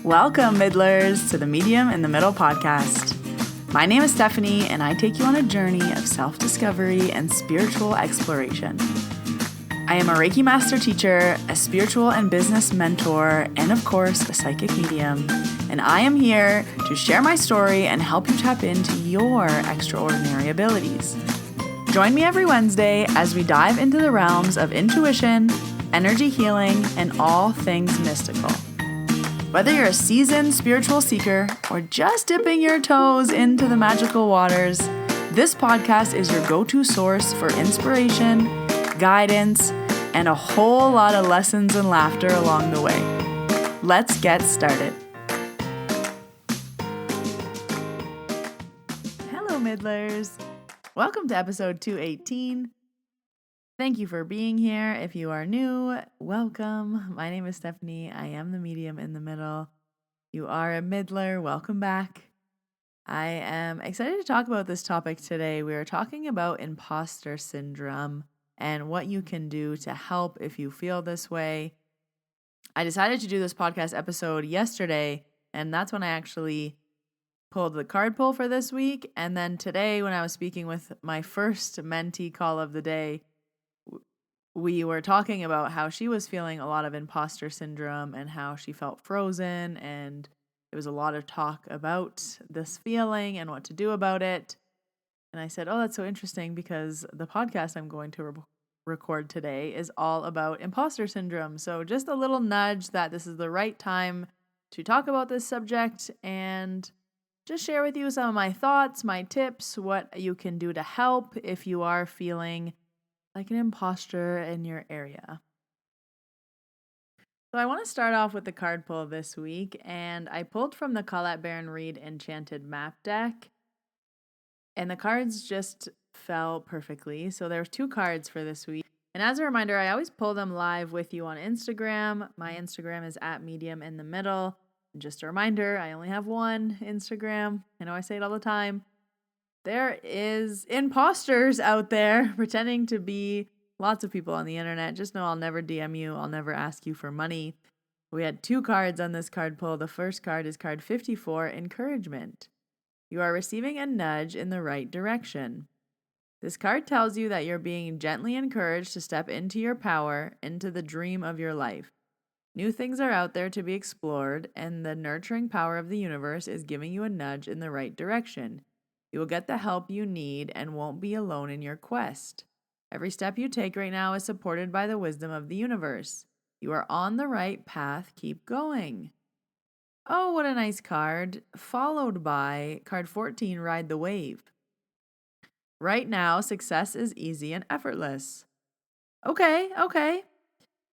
Welcome, Middlers, to the Medium in the Middle podcast. My name is Stephanie, and I take you on a journey of self-discovery and spiritual exploration. I am a Reiki master teacher, a spiritual and business mentor, and of course, a psychic medium. And I am here to share my story and help you tap into your extraordinary abilities. Join me every Wednesday as we dive into the realms of intuition, energy healing, and all things mystical. Whether you're a seasoned spiritual seeker or just dipping your toes into the magical waters, this podcast is your go-to source for inspiration, guidance, and a whole lot of lessons and laughter along the way. Let's get started. Hello, Middlers. Welcome to episode 218. Thank you for being here. If you are new, welcome. My name is Stephanie. I am the medium in the middle. You are a middler. Welcome back. I am excited to talk about this topic today. We are talking about imposter syndrome and what you can do to help if you feel this way. I decided to do this podcast episode yesterday, and that's when I actually pulled the card pull for this week. And then today, when I was speaking with my first mentee call of the day, we were talking about how she was feeling a lot of imposter syndrome and how she felt frozen, and there was a lot of talk about this feeling and what to do about it. And I said, oh, that's so interesting because the podcast I'm going to record today is all about imposter syndrome. So just a little nudge that this is the right time to talk about this subject and just share with you some of my thoughts, my tips, what you can do to help if you are feeling like an imposter in your area. So I want to start off with the card pull this week, and I pulled from the Colette Baron Reid Enchanted Map deck, and the cards just fell perfectly. So there's 2 cards for this week. And as a reminder, I always pull them live with you on Instagram. My Instagram is @mediuminthemiddle. And just a reminder, I only have one Instagram. I know I say it all the time. There is imposters out there pretending to be lots of people on the internet. Just know I'll never DM you. I'll never ask you for money. We had 2 cards on this card pull. The first card is card 54, Encouragement. You are receiving a nudge in the right direction. This card tells you that you're being gently encouraged to step into your power, into the dream of your life. New things are out there to be explored, and the nurturing power of the universe is giving you a nudge in the right direction. You will get the help you need and won't be alone in your quest. Every step you take right now is supported by the wisdom of the universe. You are on the right path. Keep going. Oh, what a nice card. Followed by card 14, Ride the Wave. Right now, success is easy and effortless. Okay.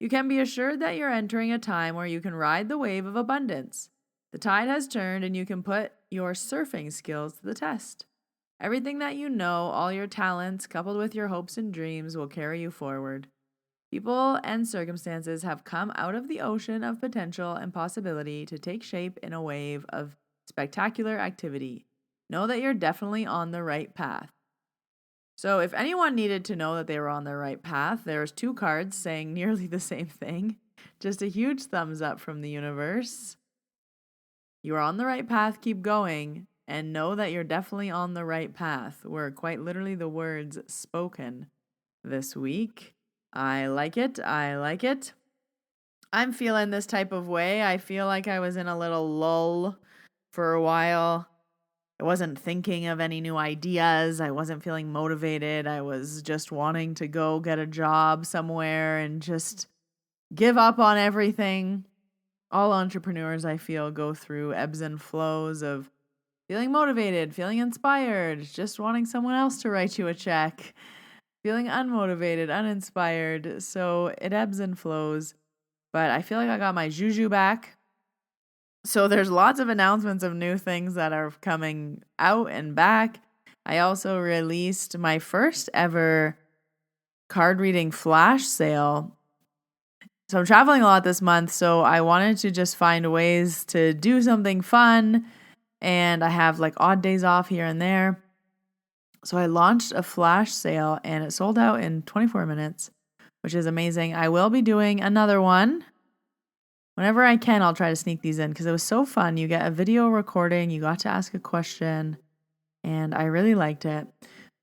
You can be assured that you're entering a time where you can ride the wave of abundance. The tide has turned and you can put your surfing skills to the test. Everything that you know, all your talents, coupled with your hopes and dreams, will carry you forward. People and circumstances have come out of the ocean of potential and possibility to take shape in a wave of spectacular activity. Know that you're definitely on the right path. So if anyone needed to know that they were on the right path, there's 2 cards saying nearly the same thing. Just a huge thumbs up from the universe. You are on the right path, keep going, and know that you're definitely on the right path were quite literally the words spoken this week. I like it. I'm feeling this type of way. I feel like I was in a little lull for a while. I wasn't thinking of any new ideas. I wasn't feeling motivated. I was just wanting to go get a job somewhere and just give up on everything. All entrepreneurs, I feel, go through ebbs and flows of feeling motivated, feeling inspired, just wanting someone else to write you a check, feeling unmotivated, uninspired. So it ebbs and flows. But I feel like I got my juju back. So there's lots of announcements of new things that are coming out and back. I also released my first ever card reading flash sale. So I'm traveling a lot this month, so I wanted to just find ways to do something fun. And I have like odd days off here and there. So I launched a flash sale and it sold out in 24 minutes, which is amazing. I will be doing another one Whenever I can, I'll try to sneak these in because it was so fun. You get a video recording, you got to ask a question, and I really liked it.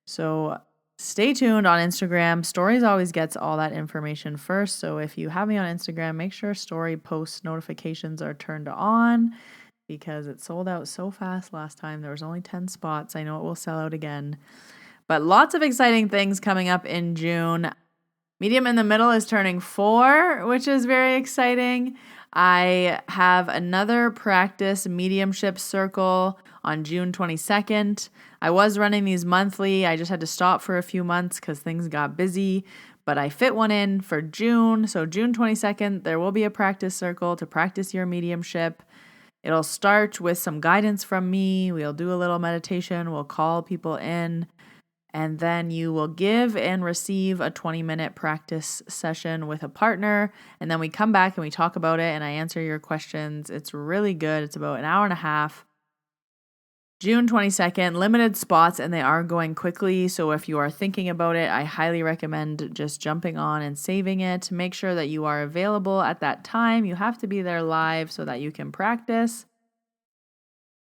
So stay tuned on Instagram. Stories always gets all that information first. So if you have me on Instagram, make sure story post notifications are turned on because it sold out so fast last time. There was only 10 spots. I know it will sell out again. But lots of exciting things coming up in June. Medium in the Middle is turning 4, which is very exciting. I have another practice mediumship circle on June 22nd. I was running these monthly. I just had to stop for a few months because things got busy. But I fit one in for June. So June 22nd, there will be a practice circle to practice your mediumship. It'll start with some guidance from me. We'll do a little meditation. We'll call people in. And then you will give and receive a 20-minute practice session with a partner. And then we come back and we talk about it and I answer your questions. It's really good. It's about an hour and a half. June 22nd, limited spots, and they are going quickly. So if you are thinking about it, I highly recommend just jumping on and saving it. Make sure that you are available at that time. You have to be there live so that you can practice.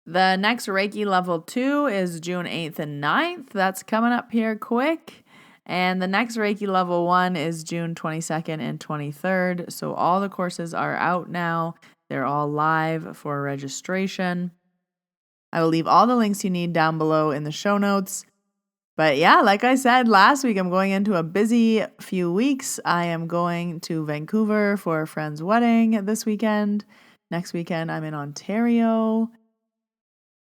The next Reiki level 2 is June 8th and 9th. That's coming up here quick. And the next Reiki level 1 is June 22nd and 23rd. So all the courses are out now. They're all live for registration. I will leave all the links you need down below in the show notes. But yeah, like I said last week, I'm going into a busy few weeks. I am going to Vancouver for a friend's wedding this weekend. Next weekend, I'm in Ontario.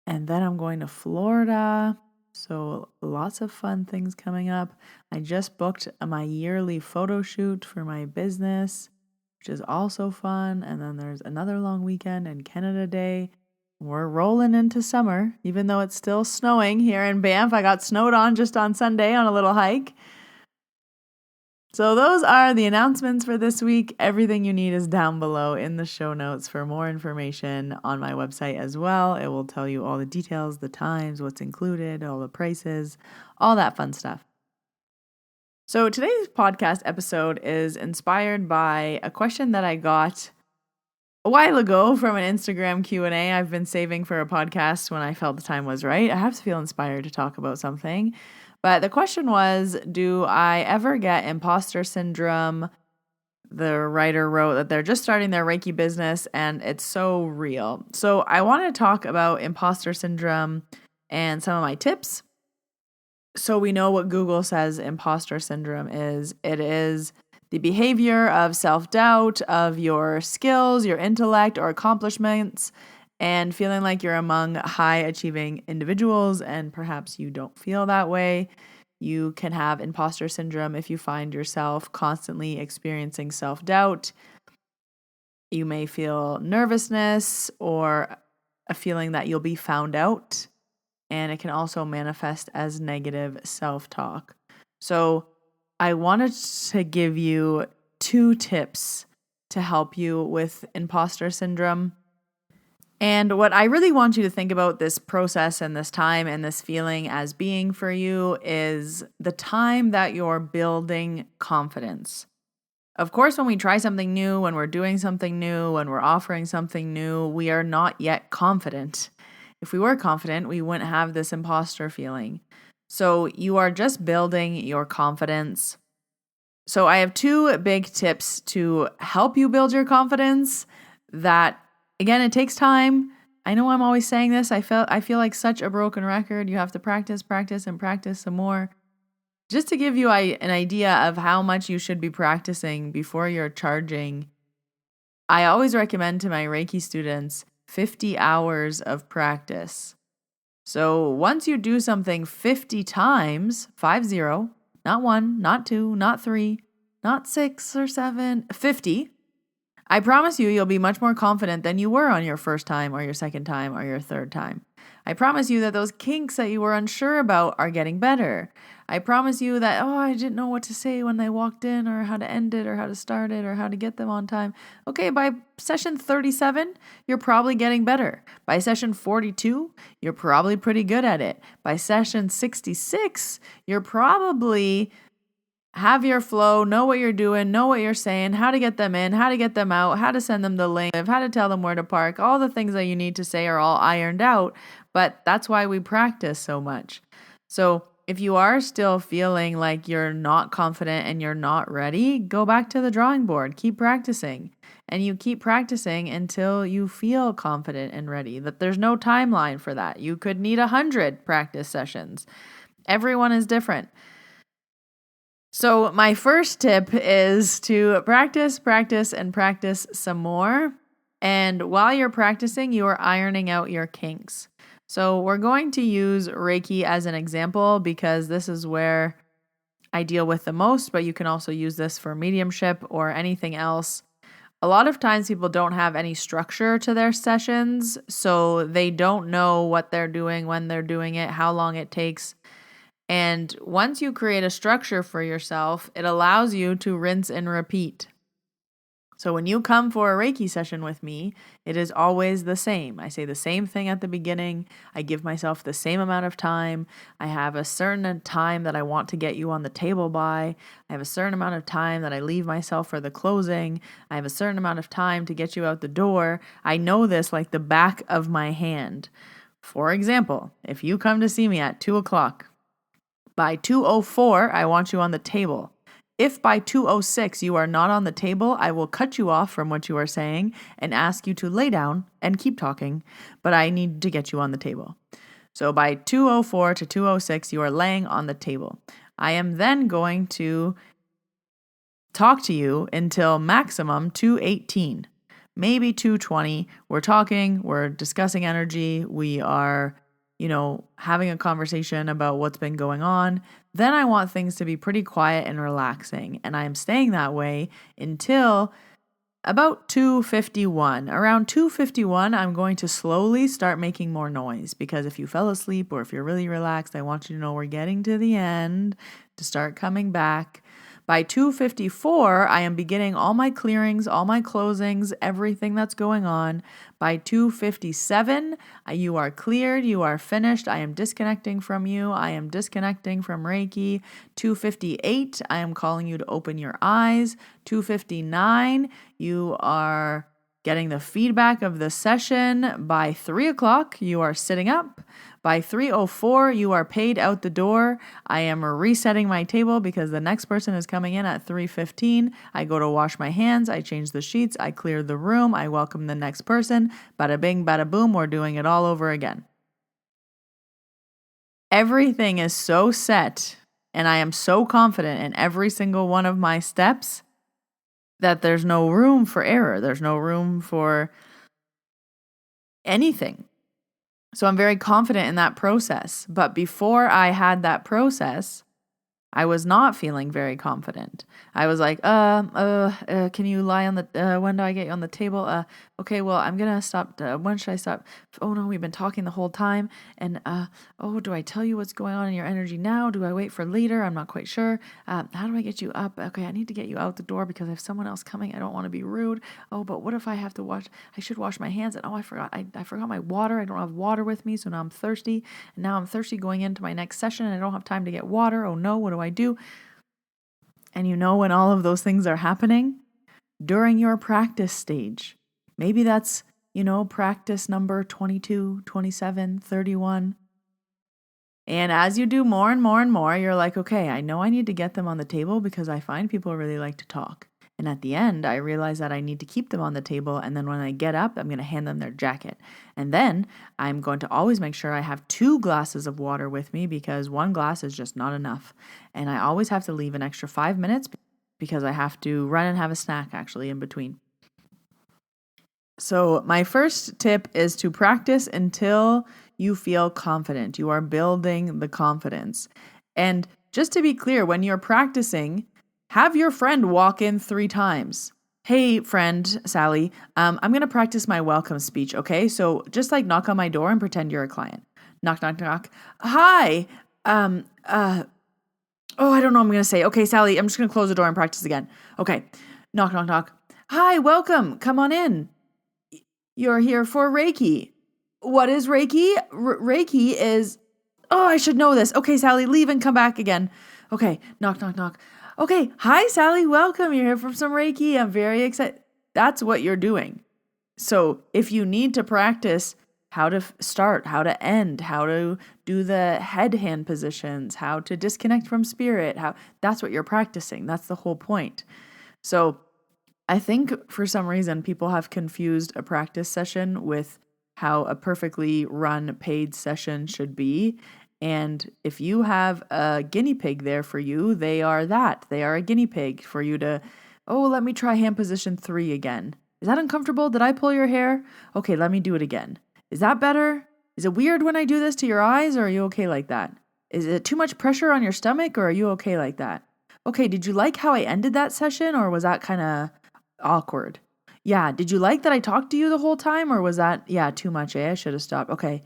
And then I'm going to Florida. So lots of fun things coming up. I just booked my yearly photo shoot for my business, which is also fun. And then there's another long weekend and Canada Day. We're rolling into summer, even though it's still snowing here in Banff. I got snowed on just on Sunday on a little hike. So those are the announcements for this week. Everything you need is down below in the show notes for more information on my website as well. It will tell you all the details, the times, what's included, all the prices, all that fun stuff. So today's podcast episode is inspired by a question that I got a while ago from an Instagram Q&A I've been saving for a podcast when I felt the time was right. I have to feel inspired to talk about something. But the question was, do I ever get imposter syndrome? The writer wrote that they're just starting their Reiki business and it's so real. So I want to talk about imposter syndrome and some of my tips. So we know what Google says imposter syndrome is. It is the behavior of self-doubt of your skills, your intellect, or accomplishments, and feeling like you're among high-achieving individuals, and perhaps you don't feel that way. You can have imposter syndrome if you find yourself constantly experiencing self-doubt. You may feel nervousness or a feeling that you'll be found out, and it can also manifest as negative self-talk. So I wanted to give you 2 tips to help you with imposter syndrome. And what I really want you to think about this process and this time and this feeling as being for you is the time that you're building confidence. Of course, when we try something new, when we're doing something new, when we're offering something new, we are not yet confident. If we were confident, we wouldn't have this imposter feeling. So you are just building your confidence. So I have 2 big tips to help you build your confidence that, again, it takes time. I know I'm always saying this. I feel like such a broken record. You have to practice, and practice some more. Just to give you an idea of how much you should be practicing before you're charging, I always recommend to my Reiki students 50 hours of practice. So once you do something 50 times, 50, not 1, not 2, not 3, not 6 or 7, 50, I promise you'll be much more confident than you were on your first time or your second time or your third time. I promise you that those kinks that you were unsure about are getting better. I promise you that, I didn't know what to say when they walked in or how to end it or how to start it or how to get them on time. Okay, by session 37, you're probably getting better. By session 42, you're probably pretty good at it. By session 66, you're probably have your flow, know what you're doing, know what you're saying, how to get them in, how to get them out, how to send them the link, how to tell them where to park. All the things that you need to say are all ironed out, but that's why we practice so much. So if you are still feeling like you're not confident and you're not ready, go back to the drawing board. Keep practicing. And you keep practicing until you feel confident and ready. That there's no timeline for that. You could need 100 practice sessions. Everyone is different. So my first tip is to practice, and practice some more. And while you're practicing, you are ironing out your kinks. So we're going to use Reiki as an example because this is where I deal with the most, but you can also use this for mediumship or anything else. A lot of times people don't have any structure to their sessions, so they don't know what they're doing, when they're doing it, how long it takes. And once you create a structure for yourself, it allows you to rinse and repeat. So when you come for a Reiki session with me, it is always the same. I say the same thing at the beginning. I give myself the same amount of time. I have a certain time that I want to get you on the table by. I have a certain amount of time that I leave myself for the closing. I have a certain amount of time to get you out the door. I know this like the back of my hand. For example, if you come to see me at 2 o'clock, by 2:04, I want you on the table. If by 2:06 you are not on the table, I will cut you off from what you are saying and ask you to lay down and keep talking, but I need to get you on the table. So by 2:04 to 2:06, you are laying on the table. I am then going to talk to you until maximum 2:18, maybe 2:20. We're talking, we're discussing energy, we are having a conversation about what's been going on. Then I want things to be pretty quiet and relaxing. And I am staying that way until about 2:51. Around 2:51, I'm going to slowly start making more noise because if you fell asleep or if you're really relaxed, I want you to know we're getting to the end to start coming back. By 2:54, I am beginning all my clearings, all my closings, everything that's going on. By 2:57, you are cleared, you are finished. I am disconnecting from you. I am disconnecting from Reiki. 2:58, I am calling you to open your eyes. 2:59, you are getting the feedback of the session. By 3 o'clock, you are sitting up. By 3:04, you are paid out the door. I am resetting my table because the next person is coming in at 3:15. I go to wash my hands. I change the sheets. I clear the room. I welcome the next person. Bada bing, bada boom. We're doing it all over again. Everything is so set, and I am so confident in every single one of my steps that there's no room for error. There's no room for anything. So I'm very confident in that process. But before I had that process, I was not feeling very confident. I was like, can you lie on the, when do I get you on the table? Okay, well, I'm going to stop. When should I stop? Oh no, we've been talking the whole time. And, do I tell you what's going on in your energy now? Do I wait for later? I'm not quite sure. How do I get you up? Okay, I need to get you out the door because I have someone else coming. I don't want to be rude. Oh, but what if I have to I should wash my hands. And I forgot, I forgot my water. I don't have water with me. So now I'm thirsty. And now I'm thirsty going into my next session and I don't have time to get water. Oh no, what do I do? And when all of those things are happening? During your practice stage. Maybe that's, practice number 22, 27, 31. And as you do more and more and more, you're like, okay, I know I need to get them on the table because I find people really like to talk. And at the end, I realize that I need to keep them on the table. And then when I get up, I'm going to hand them their jacket. And then I'm going to always make sure I have 2 glasses of water with me because 1 glass is just not enough. And I always have to leave an extra 5 minutes because I have to run and have a snack actually in between. So my first tip is to practice until you feel confident. You are building the confidence. And just to be clear, when you're practicing, have your friend walk in 3 times. Hey, friend, Sally, I'm going to practice my welcome speech, okay? So just knock on my door and pretend you're a client. Knock, knock, knock. Hi. I don't know what I'm going to say. Okay, Sally, I'm just going to close the door and practice again. Okay. Knock, knock, knock. Hi, welcome. Come on in. You're here for Reiki. What is Reiki? Reiki is... Oh, I should know this. Okay, Sally, leave and come back again. Okay, knock, knock, knock. Okay, hi Sally, welcome. You're here from some Reiki. I'm very excited. That's what you're doing. So if you need to practice how to start, how to end, how to do the head hand positions, how to disconnect from spirit, that's what you're practicing. That's the whole point. So I think for some reason people have confused a practice session with how a perfectly run paid session should be. And if you have a guinea pig there for you, they are that. They are a guinea pig for you to, oh, let me try hand position 3 again. Is that uncomfortable? Did I pull your hair? Okay, let me do it again. Is that better? Is it weird when I do this to your eyes, or are you okay like that? Is it too much pressure on your stomach, or are you okay like that? Okay, did you like how I ended that session, or was that kind of awkward? Yeah, did you like that I talked to you the whole time, or was that, yeah, too much, eh? I should have stopped. Okay.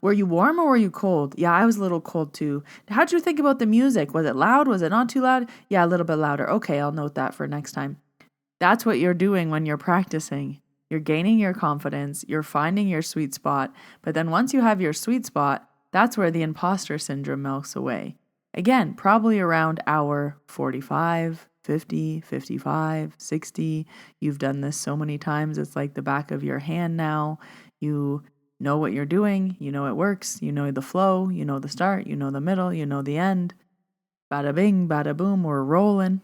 Were you warm or were you cold? Yeah, I was a little cold too. How'd you think about the music? Was it loud? Was it not too loud? Yeah, a little bit louder. Okay, I'll note that for next time. That's what you're doing when you're practicing. You're gaining your confidence, you're finding your sweet spot, but then once you have your sweet spot, that's where the imposter syndrome melts away. Again, probably around hour 45, 50, 55, 60. You've done this so many times, it's like the back of your hand now. You know what you're doing, you know it works, you know the flow, you know the start, you know the middle, you know the end. Bada bing, bada boom, we're rolling.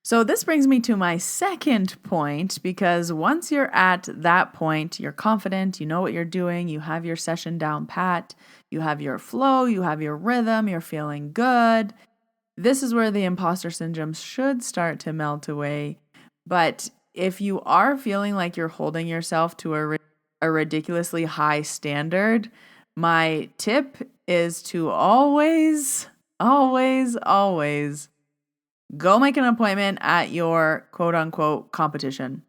So this brings me to my second point, because once you're at that point, you're confident, you know what you're doing, you have your session down pat, you have your flow, you have your rhythm, you're feeling good. This is where the imposter syndrome should start to melt away. But if you are feeling like you're holding yourself to a ridiculously high standard, my tip is to always, always, always go make an appointment at your quote unquote competition.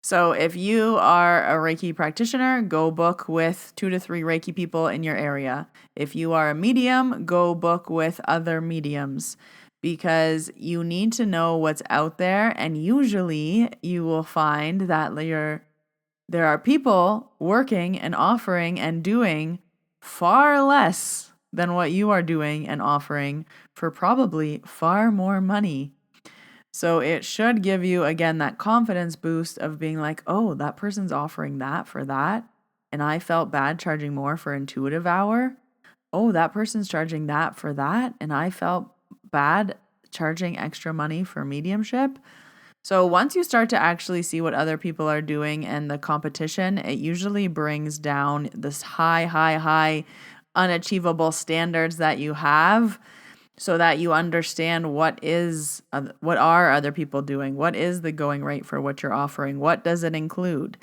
So if you are a Reiki practitioner, go book with 2 to 3 Reiki people in your area. If you are a medium, go book with other mediums, because you need to know what's out there. And usually you will find that there are people working and offering and doing far less than what you are doing and offering for probably far more money. So it should give you, again, that confidence boost of being like, oh, that person's offering that for that. And I felt bad charging more for intuitive hour. Oh, that person's charging that for that. And I felt bad charging extra money for mediumship. So once you start to actually see what other people are doing and the competition, it usually brings down this high, unachievable standards that you have, so that you understand what are other people doing? What is the going rate for what you're offering? What does it include?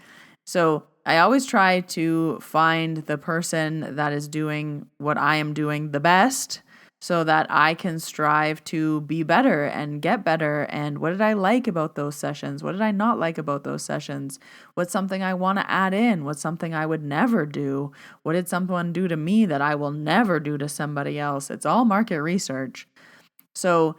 So I always try to find the person that is doing what I am doing the best, so that I can strive to be better and get better. And what did I like about those sessions? What did I not like about those sessions? What's something I want to add in? What's something I would never do? What did someone do to me that I will never do to somebody else? It's all market research. So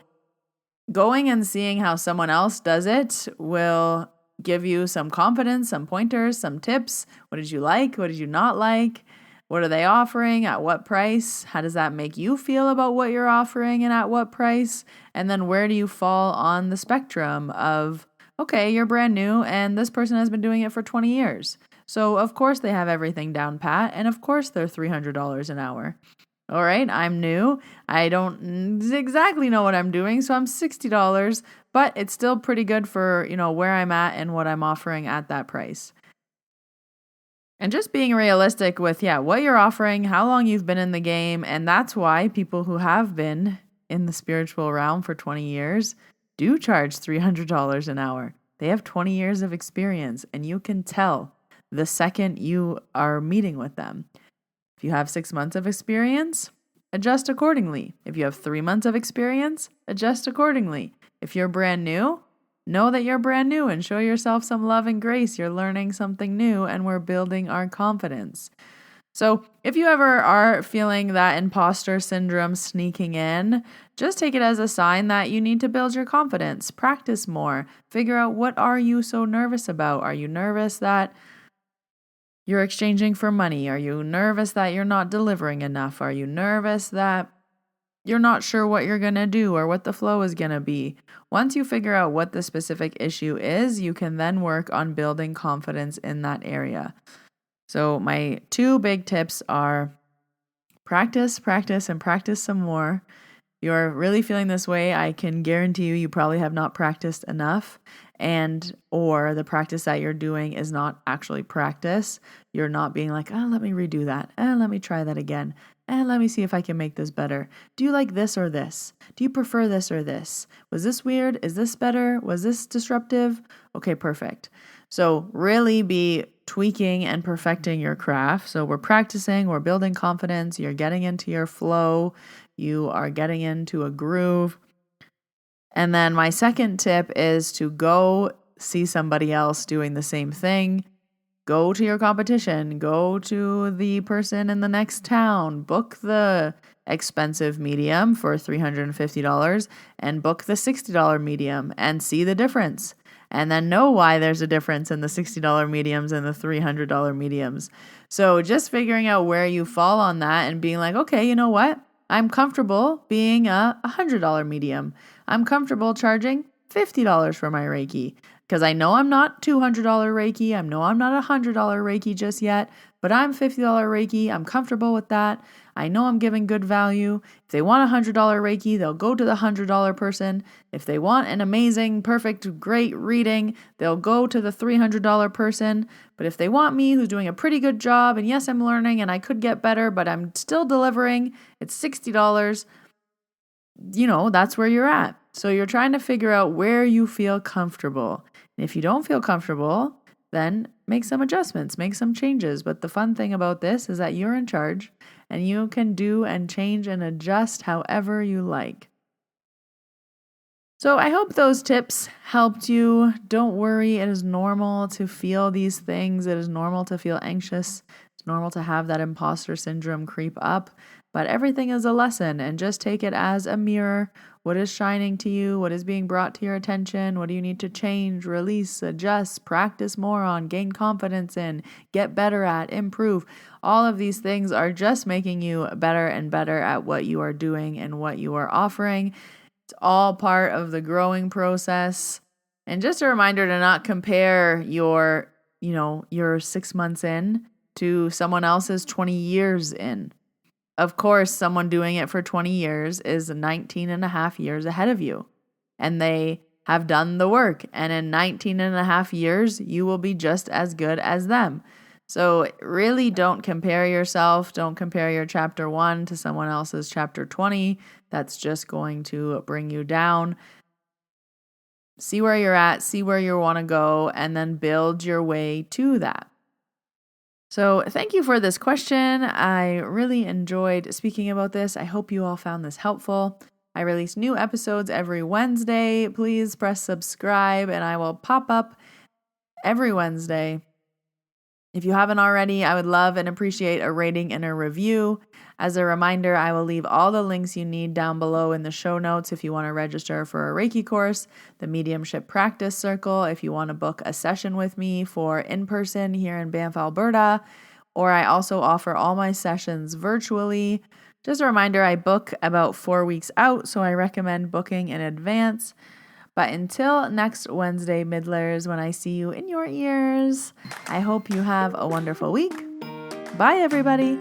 going and seeing how someone else does it will give you some confidence, some pointers, some tips. What did you like? What did you not like? What are they offering? At what price? How does that make you feel about what you're offering and at what price? And then where do you fall on the spectrum of, okay, you're brand new and this person has been doing it for 20 years. So of course they have everything down pat, and of course they're $300 an hour. All right, I'm new. I don't exactly know what I'm doing, so I'm $60, but it's still pretty good for, where I'm at and what I'm offering at that price. And just being realistic with, what you're offering, how long you've been in the game. And that's why people who have been in the spiritual realm for 20 years do charge $300 an hour. They have 20 years of experience, and you can tell the second you are meeting with them. If you have 6 months of experience, adjust accordingly. If you have 3 months of experience, adjust accordingly. If you're brand new, know that you're brand new and show yourself some love and grace. You're learning something new and we're building our confidence. So if you ever are feeling that imposter syndrome sneaking in, just take it as a sign that you need to build your confidence, practice more, figure out what are you so nervous about. Are you nervous that you're exchanging for money? Are you nervous that you're not delivering enough? Are you nervous that you're not sure what you're going to do or what the flow is going to be. Once you figure out what the specific issue is, you can then work on building confidence in that area. So my 2 big tips are practice, practice, and practice some more. You're really feeling this way, I can guarantee you probably have not practiced enough, and or the practice that you're doing is not actually practice. You're not being like, oh, let me redo that. Let me try that again. Let me see if I can make this better. Do you like this or this? Do you prefer this or this? Was this weird? Is this better? Was this disruptive? Okay, perfect. So really be tweaking and perfecting your craft. So we're practicing, we're building confidence, you're getting into your flow, you are getting into a groove. And then my second tip is to go see somebody else doing the same thing. Go to your competition, go to the person in the next town, book the expensive medium for $350 and book the $60 medium and see the difference. And then know why there's a difference in the $60 mediums and the $300 mediums. So just figuring out where you fall on that and being like, okay, you know what? I'm comfortable being a $100 medium. I'm comfortable charging $50 for my Reiki because I know I'm not $200 Reiki. I know I'm not $100 Reiki just yet, but I'm $50 Reiki. I'm comfortable with that. I know I'm giving good value. If they want $100 Reiki, they'll go to the $100 person. If they want an amazing, perfect, great reading, they'll go to the $300 person. But if they want me, who's doing a pretty good job, and yes, I'm learning and I could get better, but I'm still delivering, it's $60. That's where you're at. So you're trying to figure out where you feel comfortable. And if you don't feel comfortable, then make some adjustments, make some changes. But the fun thing about this is that you're in charge and you can do and change and adjust however you like. So I hope those tips helped you. Don't worry, it is normal to feel these things. It is normal to feel anxious. It's normal to have that imposter syndrome creep up. But everything is a lesson, and just take it as a mirror. What is shining to you? What is being brought to your attention? What do you need to change, release, adjust, practice more on, gain confidence in, get better at, improve? All of these things are just making you better and better at what you are doing and what you are offering. It's all part of the growing process. And just a reminder to not compare your 6 months in to someone else's 20 years in. Of course, someone doing it for 20 years is 19 and a half years ahead of you, and they have done the work. And in 19 and a half years, you will be just as good as them. So really don't compare yourself. Don't compare your chapter 1 to someone else's chapter 20. That's just going to bring you down. See where you're at, see where you want to go, and then build your way to that. So thank you for this question. I really enjoyed speaking about this. I hope you all found this helpful. I release new episodes every Wednesday. Please press subscribe and I will pop up every Wednesday. If you haven't already, I would love and appreciate a rating and a review. As a reminder, I will leave all the links you need down below in the show notes if you want to register for a Reiki course, the Mediumship Practice Circle, if you want to book a session with me for in-person here in Banff, Alberta, or I also offer all my sessions virtually. Just a reminder, I book about 4 weeks out, so I recommend booking in advance. But until next Wednesday, Middlers, when I see you in your ears, I hope you have a wonderful week. Bye, everybody.